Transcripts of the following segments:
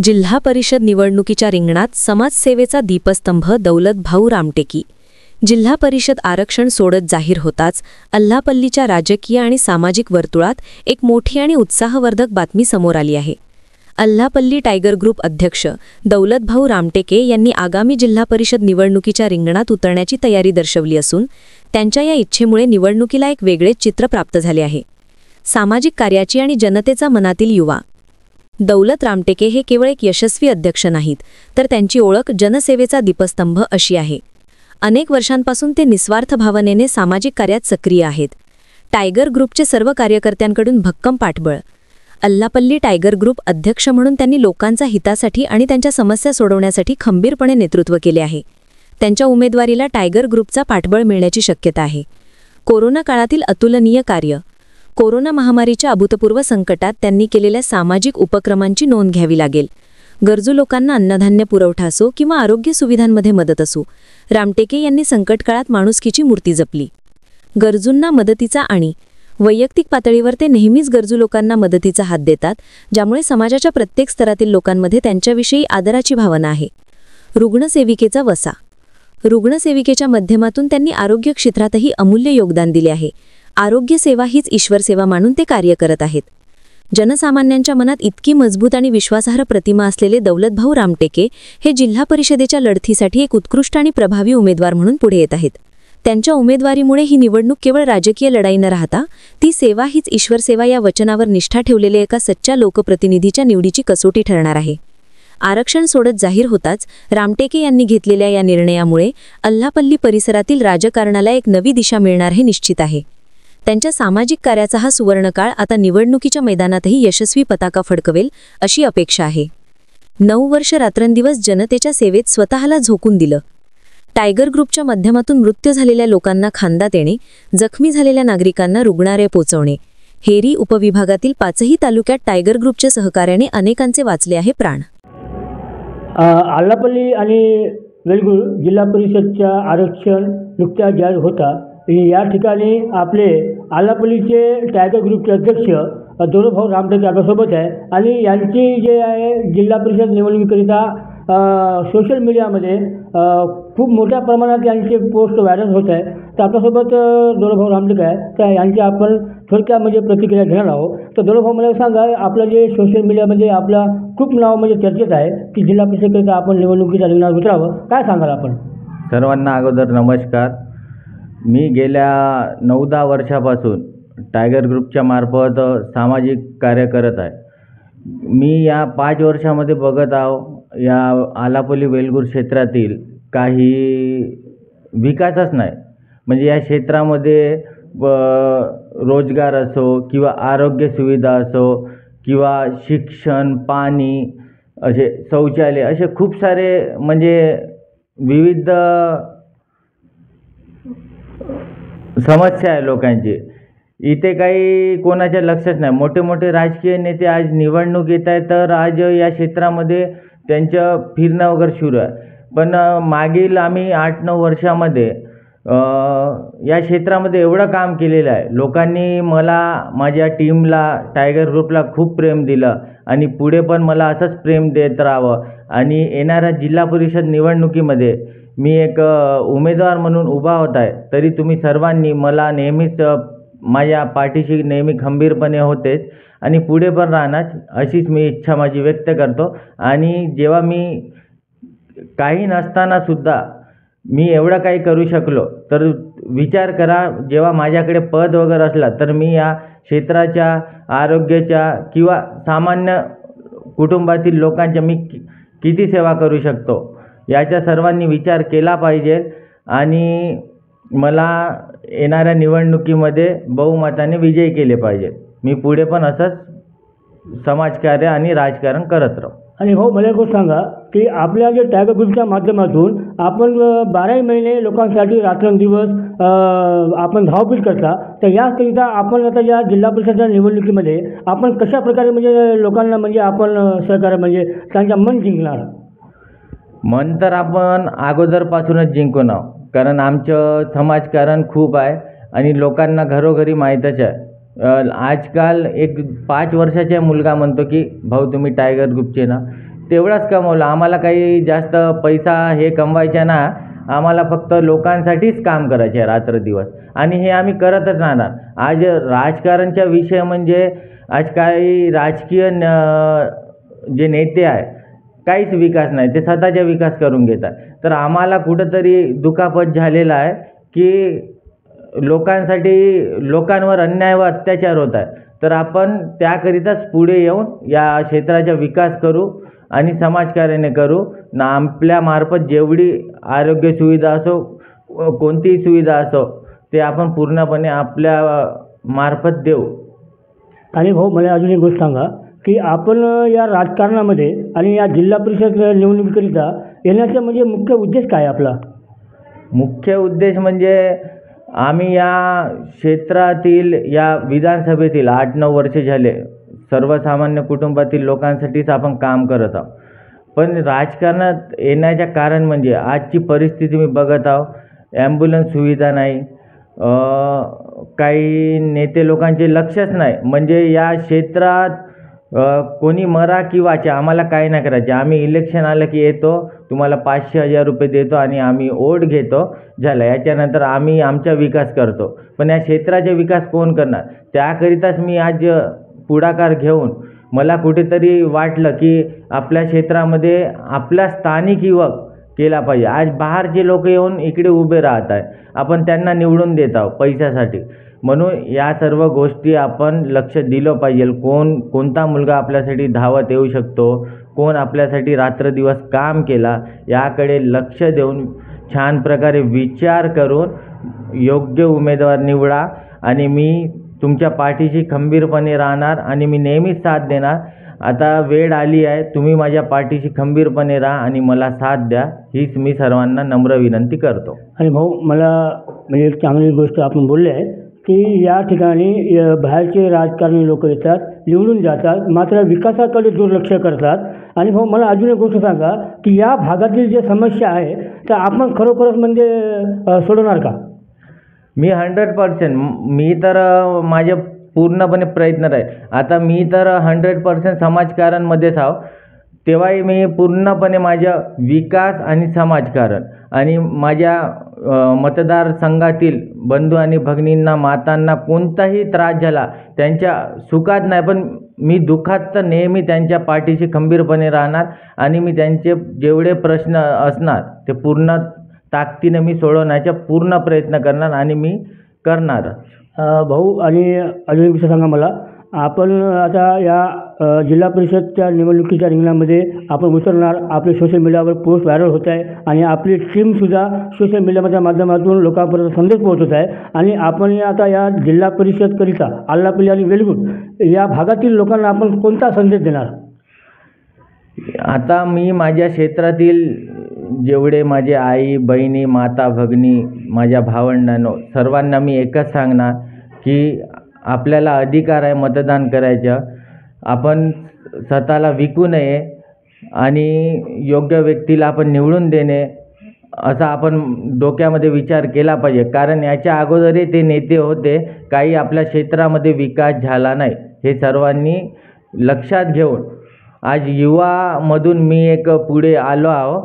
जिल्हा परिषद निवडणुकीच्या रिंगणात समाजसेवेचा दीपस्तंभ दौलतभाऊ रामटेकी। जिल्हा परिषद आरक्षण सोडत जाहीर होताच अल्लापल्लीच्या राजकीय आणि सामाजिक वर्तुळात एक मोठी आणि उत्साहवर्धक बातमी समोर आली आहे। अल्लापल्ली टायगर ग्रुप अध्यक्ष दौलतभाऊ रामटेके यांनी आगामी जिल्हा परिषद निवडणुकीच्या रिंगणात उतरण्याची तयारी दर्शवली असून त्यांच्या या इच्छेमुळे निवडणुकीला एक वेगळेच चित्र प्राप्त झाले आहे। सामाजिक कार्याची आणि जनतेचा मनातील युवा दौलत रामटेके हे केवळ एक यशस्वी अध्यक्ष नाहीत, तर त्यांची ओळख जनसेवेचा दीपस्तंभ अशी आहे। अनेक वर्षांपासून ते निस्वार्थ भावनेने सामाजिक कार्यात सक्रिय आहेत। टायगर ग्रुपचे सर्व कार्यकर्त्यांकडून भक्कम पाठबळ। अल्लापल्ली टायगर ग्रुप अध्यक्ष म्हणून त्यांनी लोकांच्या हितासाठी आणि त्यांच्या समस्या सोडवण्यासाठी खंबीरपणे नेतृत्व केले आहे। त्यांच्या उमेदवारीला टायगर ग्रुपचा पाठबळ मिळण्याची शक्यता आहे। कोरोना काळातील अतुलनीय कार्य। कोरोना महामारीच्या अभूतपूर्व संकटात त्यांनी केलेल्या सामाजिक उपक्रमांची नोंद घ्यावी लागेल। गरजू लोकांना अन्नधान्य पुरवठा असो किंवा आरोग्य सुविधांमध्ये मदत असो, रामटेके यांनी संकटकाळात माणुसकीची मूर्ती जपली। गरजूंना मदतीचा आणि वैयक्तिक पातळीवर ते नेहमीच गरजू लोकांना मदतीचा हात देतात, ज्यामुळे समाजाच्या प्रत्येक स्तरातील लोकांमध्ये त्यांच्याविषयी आदराची भावना आहे। रुग्णसेविकेचा वसा। रुग्णसेविकेच्या माध्यमातून त्यांनी आरोग्य क्षेत्रातही अमूल्य योगदान दिले आहे। आरोग्य सेवा हीच ईश्वर सेवा मानून ते कार्य करत आहेत। जनसामान्यांच्या मनात इतकी मजबूत आणि विश्वासार्ह प्रतिमा असलेले दौलतभाऊ रामटेके हे जिल्हा परिषदेच्या लढतीसाठी एक उत्कृष्ट आणि प्रभावी उमेदवार म्हणून पुढे येत आहेत। त्यांच्या उमेदवारीमुळे ही निवडणूक केवळ राजकीय लढाई न राहता ती सेवा हीच ईश्वर सेवा या वचनावर निष्ठा ठेवलेले एका सच्च्या लोकप्रतिनिधीच्या निवडीची कसोटी ठरणार आहे। आरक्षण सोडत जाहीर होताच रामटेके यांनी घेतलेल्या या निर्णयामुळे अल्लापल्ली परिसरातील राजकारणाला एक नवी दिशा मिळणार हे निश्चित आहे। त्यांच्या सामाजिक कार्याचा हा सुवर्णकाळ आता निवडणुकीच्या मैदानातही यशस्वी पताका फडकवेल अशी अपेक्षा आहे। 9 वर्ष रात्रंदिवस जनतेच्या सेवेत स्वतःला झोकून दिलं। टायगर ग्रुपच्या माध्यमातून मृत्यू झालेल्या लोकांना खांदा देणे, जखमी झालेल्या नागरिकांना रुग्णालय पोहोचवणे, हेरी उपविभागातील 5ही तालुक्यात टायगर ग्रुपच्या सहकार्याने अनेकांचे वाचले आहे प्राण। अल्लापल्ली आणि वेलगूर जिल्हा परिषदच्या आरक्षण नुकत्याच जाहीर होता। या ठिकाणी आपले अल्लापल्लीचे टायगर ग्रुपचे अध्यक्ष दौलतभाऊ रामटेके आपल्यासोबत आहे आणि यांची जे आहे जिल्हा परिषद निवडणुकीकरिता सोशल मीडियामध्ये खूप मोठ्या प्रमाणात यांचे पोस्ट व्हायरल होत आहे। तर आपल्यासोबत दौलतभाऊ रामटेके आहे, तर यांची आपण थोडक्यात प्रतिक्रिया घेणार आहोत। तर दौलतभाऊ मला सांगा, आपलं जे सोशल मीडियामध्ये आपला खूप नाव चर्चेत आहे की जिल्हा परिषदेकरिता आपण निवडणुकीच्या रिंगणात उतरावं, काय सांगाल आपण? सर्वांना अगोदर नमस्कार। मी गेल्या 9-10 वर्षापासून टायगर ग्रुपच्या मार्फत सामाजिक कार्य करत आहे। मी या 5 वर्षामध्ये बघत आहो या अल्लापल्ली वेलगूर क्षेत्रातील काही विकासच नाही। म्हणजे या क्षेत्रामध्ये रोजगार असो किंवा आरोग्य सुविधा असो किंवा शिक्षण, पाणी, असे शौचालय, असे खूप सारे विविध समस्या आहे लोकांची। इथे काही कोणाच्या लक्षच नाही। मोठे मोठे राजकीय नेते आज निवडणूक येत आहेत, तर आज या क्षेत्रामध्ये त्यांचं फिरणं वगैरे सुरू आहे। पण मागील आम्ही 8-9 वर्षामध्ये या क्षेत्रामध्ये एवढं काम केलेलं आहे। लोकांनी मला, माझ्या टीमला, टायगर ग्रुपला खूप प्रेम दिलं आणि पुढे पण मला असंच प्रेम देत राहावं। आणि येणाऱ्या जिल्हा परिषद निवडणुकीमध्ये मी एक उमेदवार म्हणून उभा होत आहे, तरी तुम्ही सर्वांनी मला नेहमीच माझ्या पाठीशी नेहमी खंबीरपणे होतेच आणि पुढे पण राहणार, अशीच मी इच्छा माझी व्यक्त करतो। आणि जेव्हा मी काही नसताना सुद्धा मी एवढं काही करू शकलो, तर विचार करा जेव्हा माझ्याकडे पद वगैरे असला तर मी या क्षेत्राच्या, आरोग्याच्या किंवा सामान्य कुटुंबातील लोकांच्या मी किती सेवा करू शकतो, याचा सर्वांनी विचार केला पाहिजे। आणि मला येणाऱ्या निवडणुकीमध्ये बहुमताने विजयी केले पाहिजे। मी पुढे पण असंच समाजकार्य आणि राजकारण करत राहू। आणि हो, मला एक गोष्ट सांगा की आपल्या जे टायगर ग्रुपच्या माध्यमातून आपण 12 महिने लोकांसाठी रात्रंदिवस आपण धावपळ करता, तर याकरिता आपण आता या जिल्हा परिषदेच्या निवडणुकीमध्ये आपण कशा प्रकारे लोकांना आपण सहकार्य त्यांच्या मन जिंकणार? मन तर आपण अगोदरपासूनच जिंकून आहोत, कारण आमचं समाजकारण खूप आहे आणि लोकांना घरोघरी माहीतच आहे। आजकाल एक 5 वर्षाचा मुलगा म्हणतो की भाऊ तुम्ही टायगर ग्रुपचे ना, तेवढाच कमवलं. आम्हाला काही जास्त पैसा हे कमवायचा ना, आम्हाला फक्त लोकांसाठीच काम करायचे आहे रात्रदिवस, आणि हे आम्ही करतच राहणार. आज राजकारणचा विषय म्हणजे आज काही राजकीय जे नेते आहे काहीच विकास नाही, ते स्वतःचा विकास करून घेतात. तर आम्हाला कुठंतरी दुखापत झालेला आहे की लोकांवर अन्याय व अत्याचार होत आहे. तर आपण त्याकरिताच पुढे येऊन या क्षेत्राचा विकास करू आणि समाजकार्याने करू ना. आपल्यामार्फत जेवढी आरोग्य सुविधा असो, कोणतीही सुविधा असो, ते आपण पूर्णपणे आपल्या मार्फत देऊ. आणि भाऊ, मला अजून एक गोष्ट सांगा की आपण या राजकारणामध्ये आणि या जिल्हा परिषद निवडणुकीकरिता येण्याचा म्हणजे मुख्य उद्देश काय आपला? मुख्य उद्देश म्हणजे आम्ही या क्षेत्रातील, या विधानसभेतील 8-9 वर्षे झाले सर्वसामान्य कुटुंबातील लोकांसाठीच आपण काम करत आहोत. पण राजकारणात येण्याचं कारण म्हणजे आजची परिस्थिती मी बघत आहो. ॲम्ब्युलन्स सुविधा नाही, काही नेते लोकांचे लक्षच नाही. म्हणजे या क्षेत्रात कोणी मरा की वाचा, आम्हाला काही नाही करायचे. आम्ही इलेक्शन आलं की येतो, तुम्हाला 500,000 रुपये देतो आणि आम्ही वोट घेतो, झालं. याच्यानंतर आम्ही आमचा विकास करतो. पण या क्षेत्राचा विकास कोण करणार? त्याकरिताच मी आज पुढाकार घेऊन मला कुठेतरी वाटलं की आपल्या क्षेत्रामध्ये आपला स्थानिक युवक केला पाहिजे. आज बाहेरचे लोक येऊन इकडे उभे राहत आहे, आपण त्यांना निवडून देत आहोत पैशासाठी. म्हणून या सर्व गोष्टी आपण लक्ष दिलं पाहिजे. कोणता मुलगा आपल्यासाठी धावत येऊ शकतो, कोण आपल्यासाठी रात्रदिवस काम केला, याकडे लक्ष देऊन छान प्रकारे विचार करून योग्य उमेदवार निवडा. आणि मी तुमच्या पाठीशी खंबीरपणे राहणार आणि मी नेहमीच साथ देणार. आता वेळ आली आहे, तुम्ही माझ्या पाठीशी खंबीरपणे राहा आणि मला साथ द्या, हीच मी सर्वांना नम्र विनंती करतो. आणि भाऊ, मला म्हणजे एक चांगली गोष्ट आपण बोलले आहे की या ठिकाणी बाहेरचे राजकारणी लोक येतात, निवडून जातात, मात्र विकासाकडे दुर्लक्ष करतात. आणि भाऊ, मला अजून एक गोष्ट सांगा की या भागातील जे समस्या आहे तर आपण खरोखरच म्हणजे सोडवणार का? मी 100%, मी तर माझे पूर्णपणे प्रयत्न आहे. आता मी तर 100% समाजकारणमध्येच आहो. तेव्हाही मी पूर्णपणे माझ्या विकास आणि समाजकारण आणि माझ्या मतदारसंघातील बंधू आणि भगिनींना, मातांना कोणताही त्रास झाला, त्यांच्या सुखात नाही पण मी दुःखात तर नेहमी त्यांच्या पाठीशी खंबीरपणे राहणार. आणि मी त्यांचे जेवढे प्रश्न असणार ते पूर्ण ताकदीने मी सोडवण्याचा पूर्ण प्रयत्न करणार आणि मी करणार. भाऊ, आणि अजून एक विषय सांगा मला, आपण आता या जिल्हा परिषदच्या निवडणुकीच्या रिंगणामध्ये आपण उतरणार. आपले सोशल मीडियावर पोस्ट व्हायरल होत आहे आणि आपली टीमसुद्धा सोशल मीडियाच्या माध्यमातून लोकांपर्यंत संदेश पोहोचवत आहे. आणि आपण आता या जिल्हा परिषदकरिता आल्हापल्ली आणि वेलगुट या भागातील लोकांना आपण कोणता संदेश देणार? आता मी माझ्या क्षेत्रातील जेवढे माझे आई बहिणी, माता भगिनी, माझ्या भावंडांनो, सर्वांना मी एकच सांगणार की आपल्याला अधिकार आहे मतदान करायचं. आपण स्वतःला विकू नये आणि योग्य व्यक्तीला आपण निवडून देणे, असा आपण डोक्यामध्ये विचार केला पाहिजे. कारण याच्या अगोदरही ते नेते होते, काही आपल्या क्षेत्रामध्ये विकास झाला नाही. हे सर्वांनी लक्षात घेऊन आज युवामधून मी एक पुढे आलो आहो.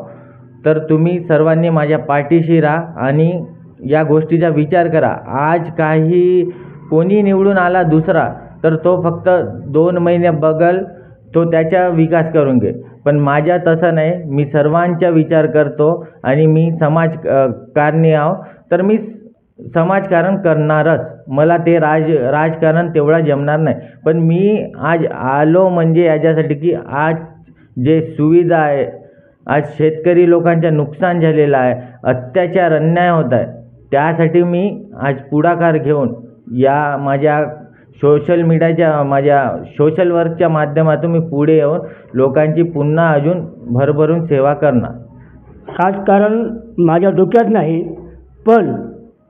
तर तुम्ही सर्वांनी माझ्या पाठीशी राहा आणि या गोष्टीचा विचार करा. आज काही कोणी निवडून आला दुसरा तर तो फक्त 2 महिने बघल, तो त्याचा विकास करून घे. पण माझ्या तसं नाही, मी सर्वांचा विचार करतो आणि मी समाजकारणी आहो, तर मी समाजकारण करणारच. मला ते राजकारण तेवढा जमणार नाही. पण मी आज आलो म्हणजे याच्यासाठी की आज जे सुविधा आहे, आज शेतकरी लोकांचं नुकसान झालेलं आहे, अत्याचार अन्याय होत आहे, त्यासाठी मी आज पुढाकार घेऊन या माझ्या सोशल मीडियाच्या, माझ्या सोशल वर्कच्या माध्यमातून मी पुढे येऊन लोकांची पुन्हा अजून भरभरून सेवा करणार. राजकारण माझ्या डोक्यात नाही, पण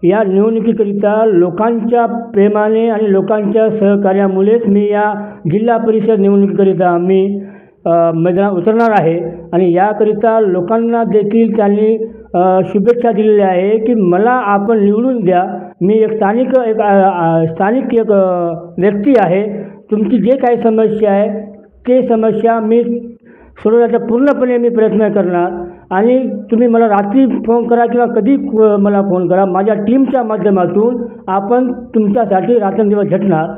या निवडणुकीकरिता लोकांच्या प्रेमाने आणि लोकांच्या सहकार्यामुळेच मी या जिल्हा परिषद निवडणुकीकरिता मी मैदानात उतरणार आहे. आणि याकरिता लोकांना देखील त्यांनी शुभेच्छा दिलेल्या आहे की मला आपण निवडून द्या. मी एक स्थानिक एक व्यक्ती आहे. तुमची जे काही समस्या आहे ते समस्या मी सोडवण्याचा पूर्णपणे मी प्रयत्न करणार आणि तुम्ही मला रात्री फोन करा किंवा कधी मला फोन करा, माझ्या टीमच्या माध्यमातून आपण तुमच्यासाठी रात्रंदिवस झटणार.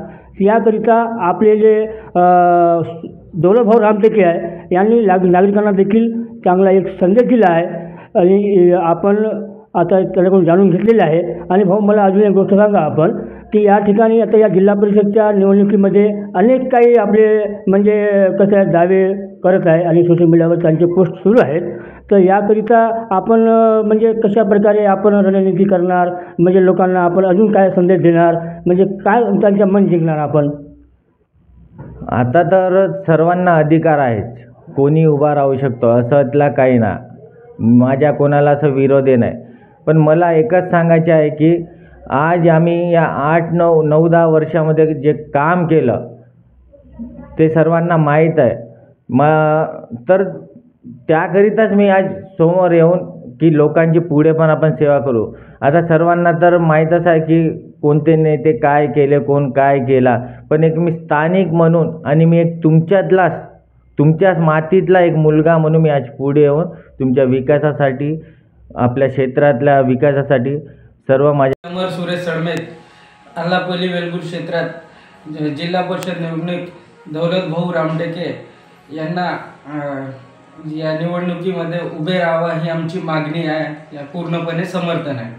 याकरिता आपले जे दौलतभाऊ रामटेके आहे यांनी नागरिकांना देखील चांगला एक संदेश दिला आहे आणि आपण आता त्याच्याकडून जाणून घेतलेलं आहे. आणि भाऊ मला अजून एक गोष्ट सांगा आपण की या ठिकाणी आता या जिल्हा परिषदच्या निवडणुकीमध्ये अनेक काही आपले म्हणजे कसं आहे दावे करत आहे आणि सोशल मीडियावर त्यांचे पोस्ट सुरू आहेत. तर याकरिता आपण म्हणजे कशा प्रकारे आपण रणनीती करणार, म्हणजे लोकांना आपण अजून काय संदेश देणार, म्हणजे काय त्यांच्या मन जिंकणार आपण? आता तर सर्वांना अधिकार आहेच, कोणी उभा राहू शकतो असंतला काही ना, माझ्या कोणाला असं विरोध नाही. पण मला एकच सांगायचे आहे की आज आम्ही या 8-9-10 वर्षामध्ये जे काम केलं ते सर्वांना माहीत आहे. तर त्याकरिताच मी आज समोर येऊन की लोकांची पुढे पण आपण सेवा करू. आता सर्वांना तर माहीतच आहे की कोणते नेते काय केले, कोण काय केला, पण एक मी स्थानिक म्हणून आणि मी एक तुमच्याच मातीतला एक मुलगा म्हणून मी आज पुढे येऊन तुमच्या विकासासाठी, आपल्या क्षेत्रातल्या विकासासाठी सर्व माझ्या अमर सुरेश सडमेत, अल्लापल्ली वेलगूर क्षेत्रात जिल्हा परिषद निवडणूक दौलतभाऊ रामटेके यांना या निवडणुकीमध्ये उभे राहावं ही आमची मागणी आहे. या पूर्णपणे समर्थन आहे.